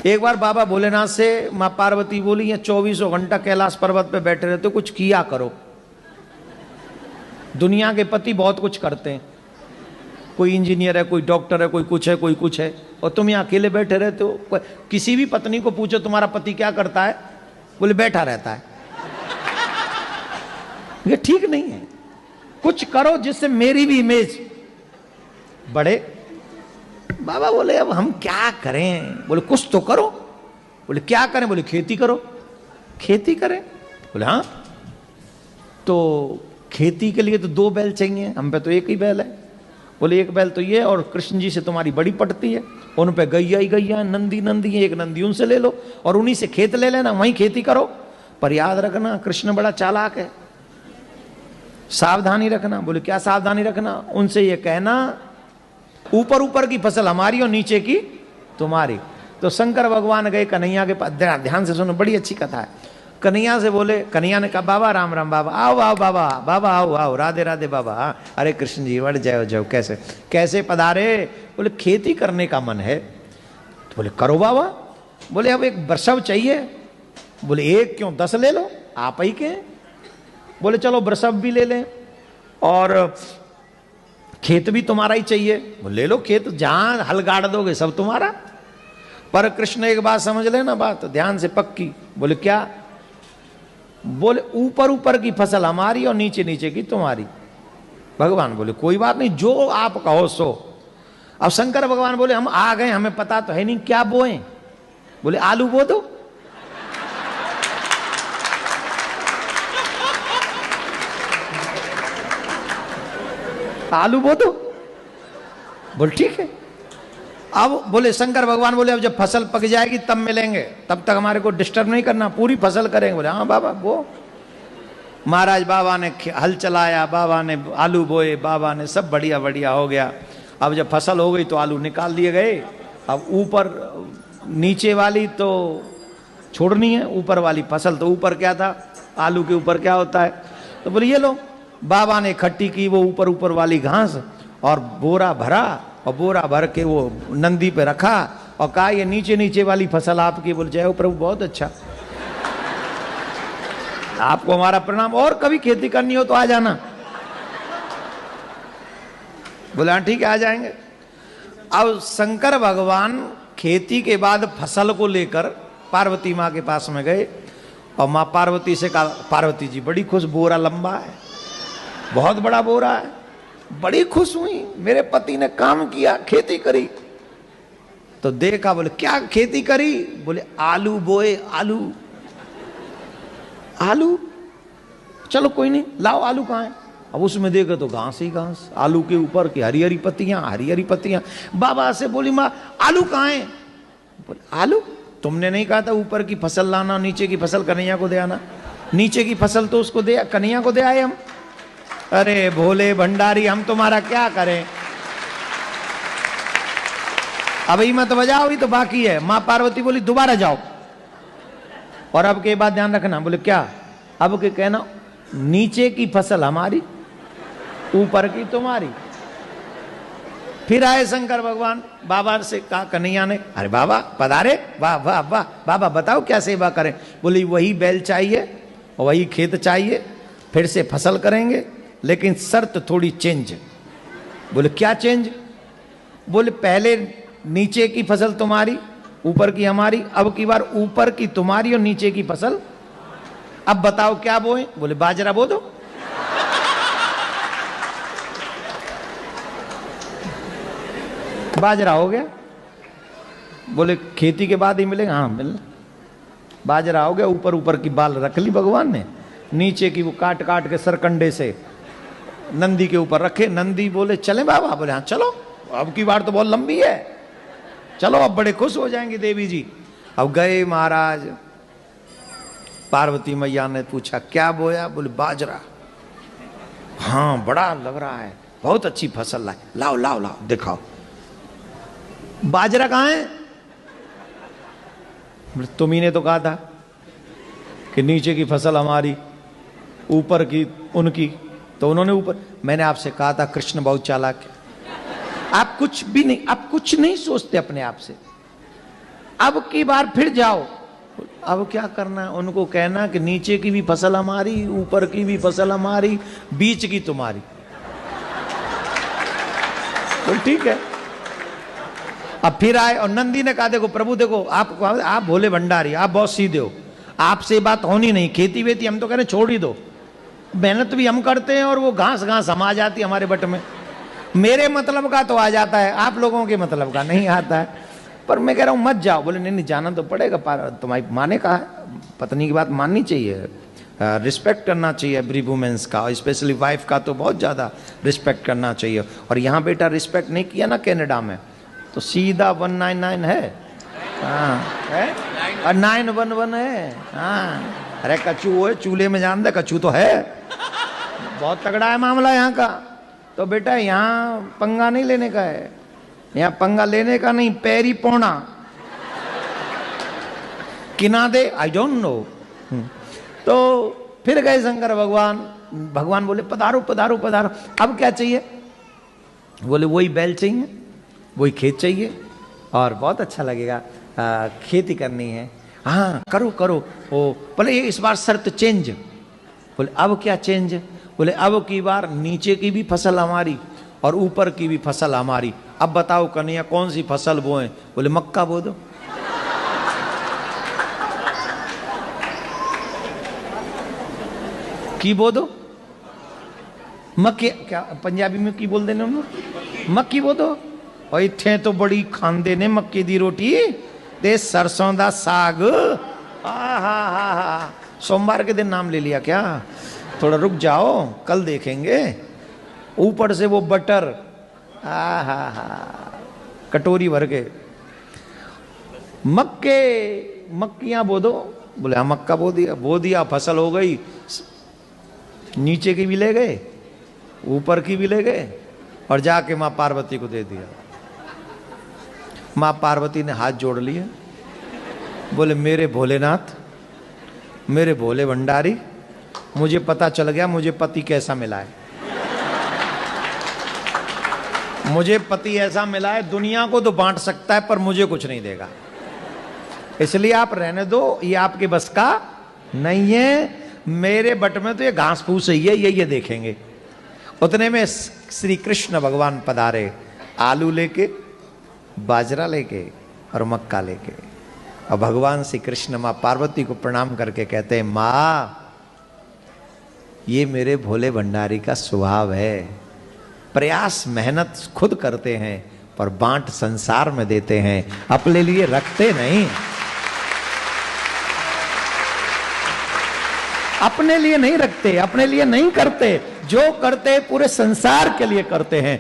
एक बार बाबा भोलेनाथ से माँ पार्वती बोली, ये 24 घंटा कैलाश पर्वत पे बैठे रहते हो, कुछ किया करो। दुनिया के पति बहुत कुछ करते हैं, कोई इंजीनियर है, कोई डॉक्टर है, कोई कुछ है, कोई कुछ है, और तुम यहाँ अकेले बैठे रहते हो। किसी भी पत्नी को पूछो तुम्हारा पति क्या करता है, बोले बैठा रहता है। ये ठीक नहीं है, कुछ करो जिससे मेरी भी इमेज बढ़े। बाबा बोले अब हम क्या करें? बोले कुछ तो करो। बोले क्या करें? बोले खेती करो। खेती करें? बोले हाँ। तो खेती के लिए तो 2 बैल चाहिए, हम पे तो एक ही बैल है। बोले एक बैल तो ये, और कृष्ण जी से तुम्हारी बड़ी पटती है, उन पे गैया ही गैया, नंदी नंदी है, एक नंदी उनसे ले लो और उन्हीं से खेत ले लेना, वहीं खेती करो। पर याद रखना कृष्ण बड़ा चालाक है, सावधानी रखना। बोले क्या सावधानी रखना? उनसे ये कहना ऊपर ऊपर की फसल हमारी और नीचे की तुम्हारी। तो शंकर भगवान गए कन्हैया के पास, ध्यान से सुनो, बड़ी अच्छी कथा है। कन्हैया से बोले, कन्हैया ने कहा बाबा राम राम, बाबा आओ आओ, बाबा बाबा आओ आओ, राधे राधे बाबा। अरे कृष्ण जी बढ़ जाओ जाओ, कैसे कैसे पधारे? बोले खेती करने का मन है। तो बोले करो बाबा। बोले अब एक वृषभ चाहिए। बोले एक क्यों, 10 ले लो, आप ही के। बोले चलो वृषभ भी ले लें और खेत भी तुम्हारा ही चाहिए। बोले ले लो खेत, जहां हल गाड़ दोगे सब तुम्हारा। पर कृष्ण एक बात समझ लेना, बात ध्यान से पक्की। बोले क्या? बोले ऊपर ऊपर की फसल हमारी और नीचे नीचे की तुम्हारी। भगवान बोले कोई बात नहीं, जो आप कहो सो। अब शंकर भगवान बोले हम आ गए, हमें पता तो है नहीं क्या बोए। बोले आलू बो दो। आलू बो दो। बोले ठीक है। अब बोले शंकर भगवान बोले अब जब फसल पक जाएगी तब मिलेंगे, तब तक हमारे को डिस्टर्ब नहीं करना, पूरी फसल करेंगे। बोले हाँ बाबा वो। महाराज बाबा ने हल चलाया, बाबा ने आलू बोए, बाबा ने सब बढ़िया बढ़िया हो गया। अब जब फसल हो गई तो आलू निकाल लिए गए। अब ऊपर नीचे वाली तो छोड़नी है, ऊपर वाली फसल। तो ऊपर क्या था, आलू के ऊपर क्या होता है? तो बोले ये लो। बाबा ने इकट्ठी की वो ऊपर ऊपर वाली घास और बोरा भरा, और बोरा भर के वो नंदी पे रखा और कहा ये नीचे नीचे वाली फसल आपकी। बोले जय हो प्रभु, बहुत अच्छा, आपको हमारा प्रणाम, और कभी खेती करनी हो तो आ जाना। बोले हाँ ठीक है, आ जाएंगे। अब शंकर भगवान खेती के बाद फसल को लेकर पार्वती माँ के पास में गए और माँ पार्वती से कहा, पार्वती जी बड़ी खुश, बोरा लंबा है, बहुत बड़ा बोरा है। बड़ी खुश हुई, मेरे पति ने काम किया, खेती करी। तो देखा, बोले क्या खेती करी? बोले आलू बोए। आलू आलू, चलो कोई नहीं, लाओ आलू कहाँ है? अब उसमें देखो तो घास ही घास, आलू के ऊपर की हरी हरी पत्तियां, हरी हरी पत्तियां। बाबा से बोली माँ आलू कहाँ है? बोले आलू, तुमने नहीं कहा था ऊपर की फसल लाना, नीचे की फसल कन्हैया को दे आना? नीचे की फसल तो उसको दे, कन्हैया को दे आए हम। अरे भोले भंडारी, हम तुम्हारा क्या करें? अब ही मत बजाओ, अभी तो बाकी है। माँ पार्वती बोली दोबारा जाओ, और अब के बाद ध्यान रखना। बोले क्या? अब के कहना नीचे की फसल हमारी, ऊपर की तुम्हारी। फिर आए शंकर भगवान, बाबा से कहा कन्हैया ने, अरे बाबा पधारे, वाह वाह वाह, बाबा बताओ क्या सेवा करें? बोली वही बैल चाहिए, वही खेत चाहिए, फिर से फसल करेंगे, लेकिन शर्त थोड़ी चेंज। बोले क्या चेंज? बोले पहले नीचे की फसल तुम्हारी, ऊपर की हमारी, अब की बार ऊपर की तुम्हारी और नीचे की फसल। अब बताओ क्या बोए? बोले बाजरा बो दो। बाजरा हो गया। बोले खेती के बाद ही मिलेगा? हाँ मिलना। बाजरा हो गया, ऊपर ऊपर की बाल रख ली भगवान ने, नीचे की वो काट काट के सरकंडे से नंदी के ऊपर रखे। नंदी बोले चले बाबा? बोले हाँ चलो, अब की बार तो बहुत लंबी है, चलो अब बड़े खुश हो जाएंगे देवी जी। अब गए महाराज, पार्वती मैया ने पूछा क्या बोया? बोले बाजरा। हाँ बड़ा लग रहा है, बहुत अच्छी फसल लाए, लाओ लाओ लाओ दिखाओ। बाजरा कहाँ है? तुम्ही ने तो कहा था कि नीचे की फसल हमारी, ऊपर की उनकी, तो उन्होंने ऊपर। मैंने आपसे कहा था कृष्ण बहुत चालाक है, आप कुछ भी नहीं, आप कुछ नहीं सोचते अपने आप से। अब की बार फिर जाओ। अब क्या करना है? उनको कहना कि नीचे की भी फसल हमारी, ऊपर की भी फसल हमारी, बीच की तुम्हारी। तो ठीक है। अब फिर आए और नंदी ने कहा देखो प्रभु देखो आप भोले भंडारी, आप बहुत सीधे हो, आपसे बात होनी नहीं, खेती वेती हम तो कह रहे छोड़ ही दो, मेहनत भी हम करते हैं और वो घास घास हम आ जाती है हमारे बट में, मेरे मतलब का तो आ जाता है, आप लोगों के मतलब का नहीं आता है। पर मैं कह रहा हूं मत जाओ। बोले नहीं नहीं जाना तो पड़ेगा, तुम्हारी माँ ने कहा है, पत्नी की बात माननी चाहिए, रिस्पेक्ट करना चाहिए एवरी वुमेन्स का, स्पेशली वाइफ का तो बहुत ज़्यादा रिस्पेक्ट करना चाहिए। और यहाँ बेटा रिस्पेक्ट नहीं किया ना कनाडा में तो सीधा 199 है, हाँ है, और 911 है, हाँ। अरे कच्चू वो है, चूल्हे में जान दे कच्चू तो है, बहुत तगड़ा है मामला यहाँ का। तो बेटा यहाँ पंगा नहीं लेने का है, यहाँ पंगा लेने का नहीं, पैरी पौना किना दे आई डोंट नो। तो फिर गए शंकर भगवान, भगवान बोले पधारो पधारो पधारो, अब क्या चाहिए? बोले वही बैल चाहिए, वही खेत चाहिए और बहुत अच्छा लगेगा, खेती करनी है। हाँ करो करो। ओ बोले ये इस बार शर्त चेंज। बोले अब क्या चेंज? बोले अब की बार नीचे की भी फसल हमारी और ऊपर की भी फसल हमारी। अब बताओ कन्हैया कौन सी फसल बोए? बोले मक्का बो दो। की बो दो? मक्के क्या पंजाबी में की बोल देने हम लोग? मक्की बो दो। और इत्थे तो बड़ी खांदे ने मक्के दी रोटी ते सरसों दा साग। हा सोमवार के दिन नाम ले लिया क्या? थोड़ा रुक जाओ कल देखेंगे। ऊपर से वो बटर, हा कटोरी भर के। मक्कियां बो दो। बोले हाँ मक्का बो दिया फसल हो गई, नीचे की भी ले गए ऊपर की भी ले गए और जाके माँ पार्वती को दे दिया। माँ पार्वती ने हाथ जोड़ लिए, बोले मेरे भोलेनाथ, मेरे भोले भंडारी, मुझे पता चल गया मुझे पति कैसा मिला है। मुझे पति ऐसा मिला है दुनिया को तो बांट सकता है पर मुझे कुछ नहीं देगा, इसलिए आप रहने दो, ये आपके बस का नहीं है। मेरे बट में तो ये घास फूस ही है, ये देखेंगे। उतने में श्री कृष्ण भगवान पधारे, आलू लेके, बाजरा लेके और मक्का लेके। और भगवान श्री कृष्ण माँ पार्वती को प्रणाम करके कहते हैं माँ ये मेरे भोले भंडारी का स्वभाव है, प्रयास मेहनत खुद करते हैं पर बांट संसार में देते हैं, अपने लिए रखते नहीं, अपने लिए नहीं रखते, अपने लिए नहीं करते, जो करते पूरे संसार के लिए करते हैं।